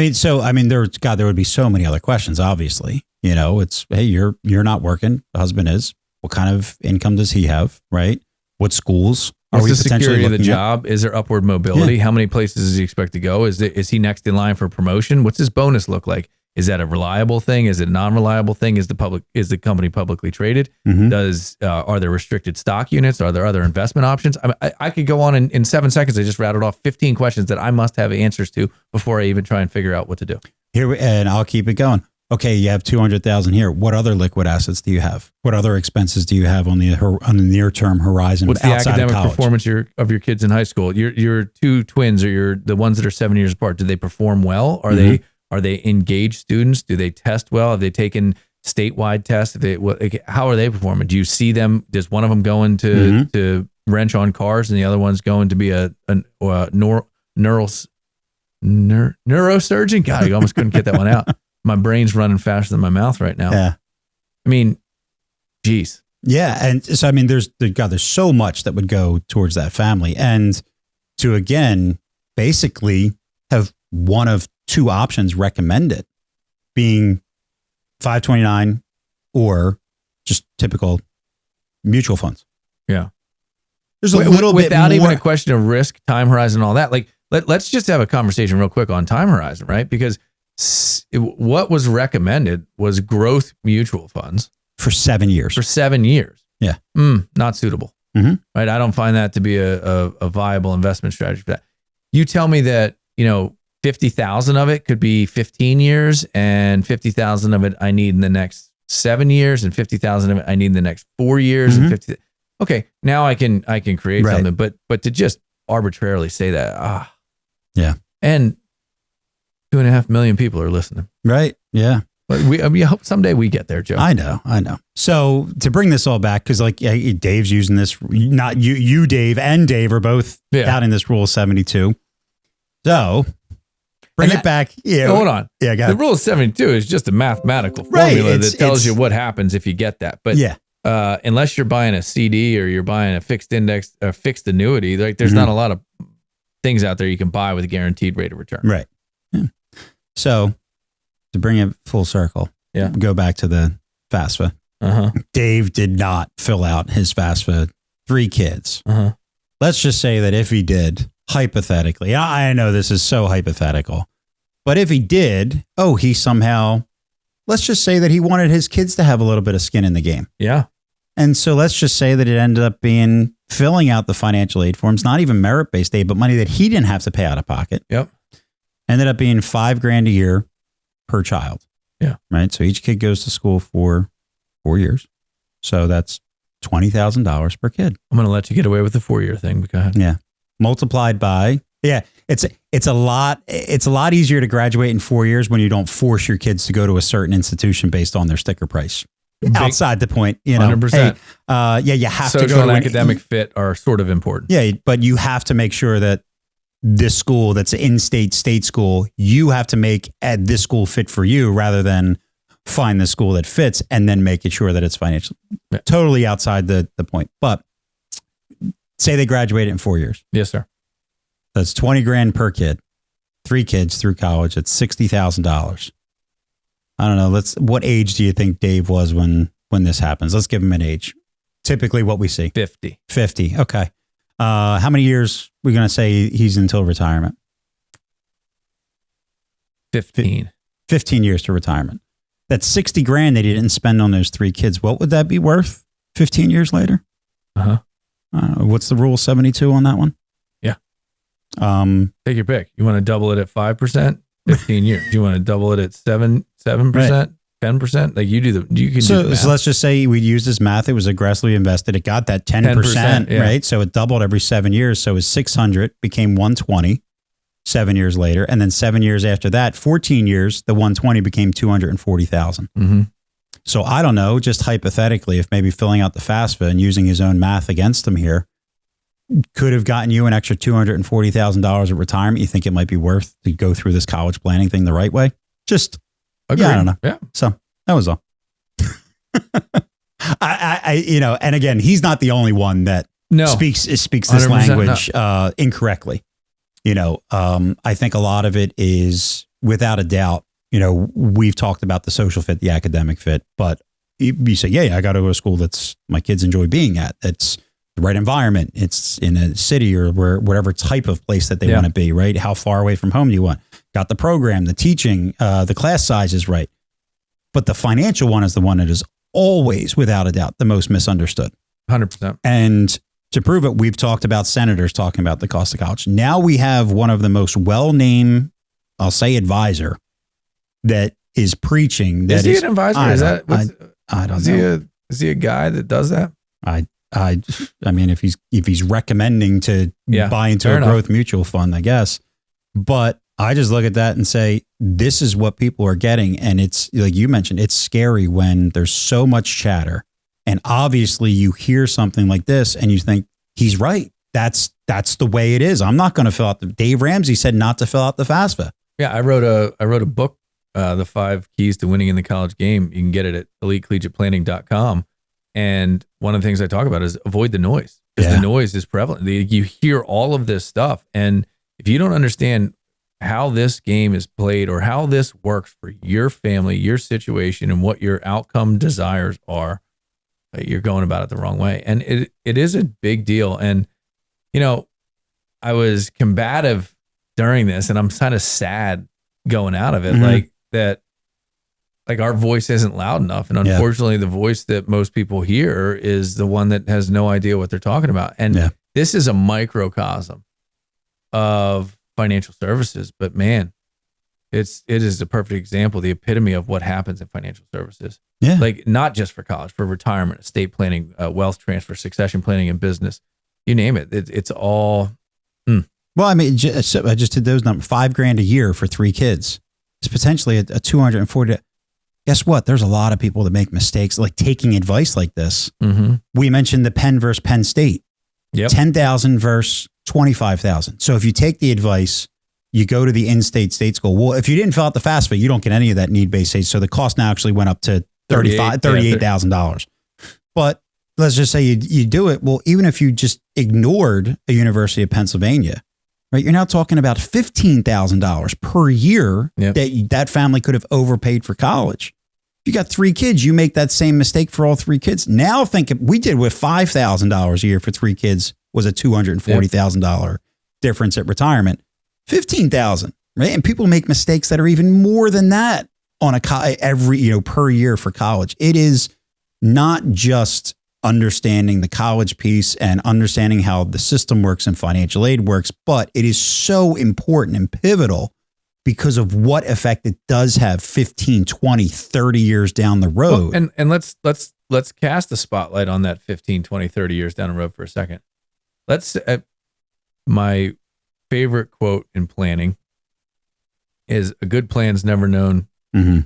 mean, there would be so many other questions, obviously. You know, it's, hey, you're not working. The husband is. What kind of income does he have? Right. What schools are we What's the potentially security of the looking at? job? Is there upward mobility? How many places does he expect to go? Is he next in line for promotion? What's his bonus look like? Is that a reliable thing? Is it a non-reliable thing? Is the company publicly traded? Are there restricted stock units? Are there other investment options? I could go on in 7 seconds. I just rattled off 15 questions that I must have answers to before I even try and figure out what to do. And I'll keep it going. Okay, you have 200,000 here. What other liquid assets do you have? What other expenses do you have on the near-term horizon? What's the outside academic of college? performance of your kids in high school? Your 2 twins, or the ones that are 7 years apart. Do they perform well? Are they engaged students? Do they test well? Have they taken statewide tests? How are they performing? Do you see them? Does one of them going to wrench on cars, and the other one's going to be a neurosurgeon? God, I almost couldn't get that one out. My brain's running faster than my mouth right now. Yeah. I mean, geez. Yeah. And so, I mean, there's so much that would go towards that family. And to, again, basically have one of 2 options recommended, being 529 or just typical mutual funds. Yeah. There's a little bit without more, even a question of risk, time horizon, and all that. Like, let's just have a conversation real quick on time horizon, right? Because what was recommended was growth mutual funds for 7 years. For 7 years. Yeah. Not suitable. Right. I don't find that to be a viable investment strategy for that. You tell me that, 50,000 of it could be 15 years, and 50,000 of it I need in the next 7 years, and 50,000 of it I need in the next 4 years, and 50. Okay, now I can create something, but to just arbitrarily say that, yeah, and 2.5 million people are listening, right? Yeah, but we hope someday we get there, Joe. I know. So to bring this all back, because Dave's using this, not you, Dave, and Dave are both out in this rule of 72. So bring it back. Yeah, hold on. Yeah, the rule of 72 is just a mathematical formula that tells you what happens if you get that. But unless you're buying a CD or you're buying a fixed index or fixed annuity, like there's not a lot of things out there you can buy with a guaranteed rate of return. Right. Yeah. So to bring it full circle, go back to the FAFSA. Dave did not fill out his FAFSA 3 kids. Let's just say that if he did, hypothetically, I know this is so hypothetical, but if he did, he somehow, let's just say that he wanted his kids to have a little bit of skin in the game. Yeah. And so let's just say that it ended up being filling out the financial aid forms, not even merit-based aid, but money that he didn't have to pay out of pocket. Yep. Ended up being $5,000 a year per child. Yeah. Right. So each kid goes to school for 4 years. So that's $20,000 per kid. I'm going to let you get away with the 4-year thing. But go ahead. Yeah. Multiplied by, it's a lot easier to graduate in 4 years when you don't force your kids to go to a certain institution based on their sticker price. Outside the point, 100%. Hey, you have Social to go and to academic fit are sort of important. Yeah, but you have to make sure that this school that's an in-state state school, you have to make this school fit for you rather than find the school that fits and then making sure that it's financially totally outside the point. But say they graduate in 4 years. Yes, sir. That's $20,000 per kid. 3 kids through college. It's $60,000. I don't know. What age do you think Dave was when this happens? Let's give him an age. Typically what we see. 50. 50. Okay. How many years are we going to say he's until retirement? 15. 15 years to retirement. That's $60,000 that he didn't spend on those 3 kids. What would that be worth 15 years later? Uh-huh. What's the rule 72 on that one? Yeah. Take your pick. You want to double it at 5%, 15 years. You want to double it at 7%, 10%. Like you can do the math. So let's just say we used this math. It was aggressively invested. It got that 10%, yeah. right? So it doubled every 7 years. So it was 600 became 120 7 years later. And then 7 years after that, 14 years, the 120 became 240,000. Mm-hmm. So I don't know, just hypothetically, if maybe filling out the FAFSA and using his own math against him here could have gotten you an extra $240,000 at retirement, you think it might be worth to go through this college planning thing the right way? Just, Agreed. yeah, I don't know. Yeah. So that was all. And again, he's not the only one that speaks this 100% language incorrectly. I think a lot of it is, without a doubt, we've talked about the social fit, the academic fit, but you say, yeah, I got to go to school that's my kids enjoy being at. It's the right environment. It's in a city or whatever type of place that they want to be, right? How far away from home do you want? Got the program, the teaching, the class size is right. But the financial one is the one that is always, without a doubt, the most misunderstood. 100%. And to prove it, we've talked about senators talking about the cost of college. Now we have one of the most well-named, I'll say, advisor that is preaching. That is he an advisor? I don't know. Is he a guy that does that? I mean, if he's recommending to buy into a growth mutual fund, I guess. But I just look at that and say, this is what people are getting. And it's like you mentioned, it's scary when there's so much chatter. And obviously you hear something like this and you think he's right. That's the way it is. I'm not going to fill out Dave Ramsey said not to fill out the FAFSA. Yeah. I wrote a book, The 5 Keys to Winning in the College Game. You can get it at elitecollegiateplanning.com. And one of the things I talk about is avoid the noise, because the noise is prevalent. You hear all of this stuff. And if you don't understand how this game is played or how this works for your family, your situation, and what your outcome desires are, you're going about it the wrong way. And it is a big deal. And, I was combative during this, and I'm kind of sad going out of it. Mm-hmm. Like our voice isn't loud enough. And unfortunately, the voice that most people hear is the one that has no idea what they're talking about. And this is a microcosm of financial services, but man, it is a perfect example, the epitome of what happens in financial services. Yeah. Like not just for college, for retirement, estate planning, wealth transfer, succession planning, and business, you name it. It's all. Well, I mean, I just did those numbers, $5,000 a year for 3 kids. It's potentially a 240. Guess what? There's a lot of people that make mistakes, like taking advice like this. Mm-hmm. We mentioned the Penn versus Penn State. Yep. 10,000 versus 25,000. So if you take the advice, you go to the in-state state school. Well, if you didn't fill out the FAFSA, you don't get any of that need-based aid. So the cost now actually went up to $38,000. But let's just say you do it. Well, even if you just ignored a University of Pennsylvania, right? You're now talking about $15,000 per year that family could have overpaid for college. If you got 3 kids, you make that same mistake for all 3 kids. Now think we did with $5,000 a year for 3 kids was a $240,000 difference at retirement. $15,000, right? And people make mistakes that are even more than that on per year for college. It is not just understanding the college piece and understanding how the system works and financial aid works, but it is so important and pivotal because of what effect it does have 15, 20, 30 years down the road. Well, and let's cast a spotlight on that 15, 20, 30 years down the road for a second. My favorite quote in planning is a good plan's never known. Mm-hmm.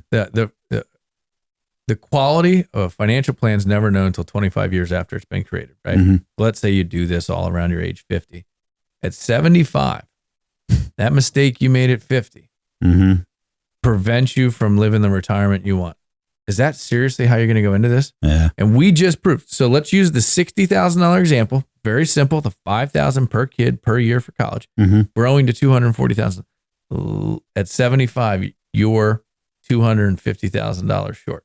The quality of a financial plan is never known until 25 years after it's been created, right? Mm-hmm. Let's say you do this all around your age 50. At 75, that mistake you made at 50 prevents you from living the retirement you want. Is that seriously how you're going to go into this? Yeah. And we just proved. So let's use the $60,000 example. Very simple. The $5,000 per kid per year for college, growing to $240,000. At 75, you're $250,000 short.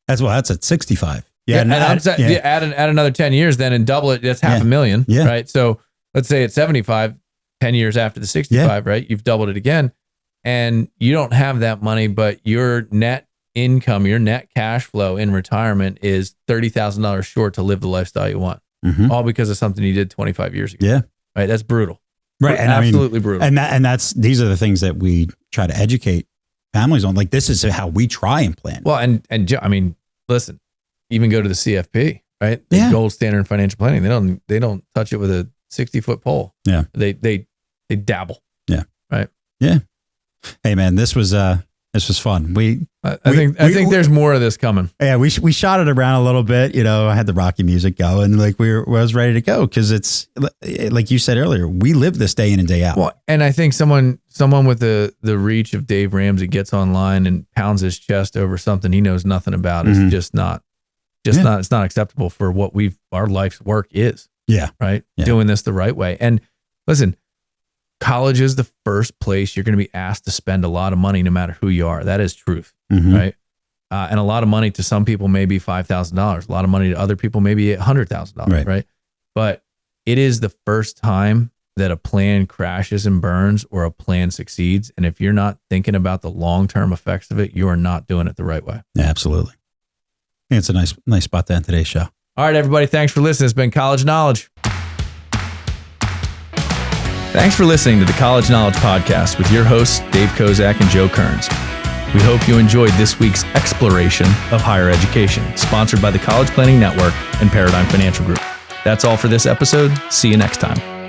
That's at 65. Add another 10 years then and double it. That's $500,000. Yeah. Right. So let's say at 75, 10 years after the 65, right? You've doubled it again, and you don't have that money, but your net income, your net cash flow in retirement is $30,000 short to live the lifestyle you want. All because of something you did 25 years ago. Yeah. Right. That's brutal. Right. And absolutely brutal. And these are the things that we try to educate families on. Like, this is how we try and plan. Well, and I mean, listen, even go to the CFP, right? The Yeah. gold standard in financial planning. They don't touch it with a 60-foot pole. Yeah. They dabble. Yeah. Right. Yeah. Hey man, this was fun. I think there's more of this coming. Yeah, we shot it around a little bit. You know, I had the Rocky music going, like I was ready to go, because it's like you said earlier, we live this day in and day out. Well, and I think someone with the reach of Dave Ramsey gets online and pounds his chest over something he knows nothing about. Mm-hmm. It's just not. It's not acceptable for what our life's work is. Yeah. Right. Yeah. Doing this the right way. And listen, college is the first place you're going to be asked to spend a lot of money, no matter who you are. That is truth. Mm-hmm. Right. And a lot of money to some people may be $5,000. A lot of money to other people may be $100,000. Right. But it is the first time that a plan crashes and burns or a plan succeeds. And if you're not thinking about the long-term effects of it, you are not doing it the right way. Yeah, absolutely. I think it's a nice spot to end today's show. All right, everybody. Thanks for listening. It's been College Knowledge. Thanks for listening to the College Knowledge Podcast with your hosts, Dave Kozak and Joe Kearns. We hope you enjoyed this week's exploration of higher education, sponsored by the College Planning Network and Paradigm Financial Group. That's all for this episode. See you next time.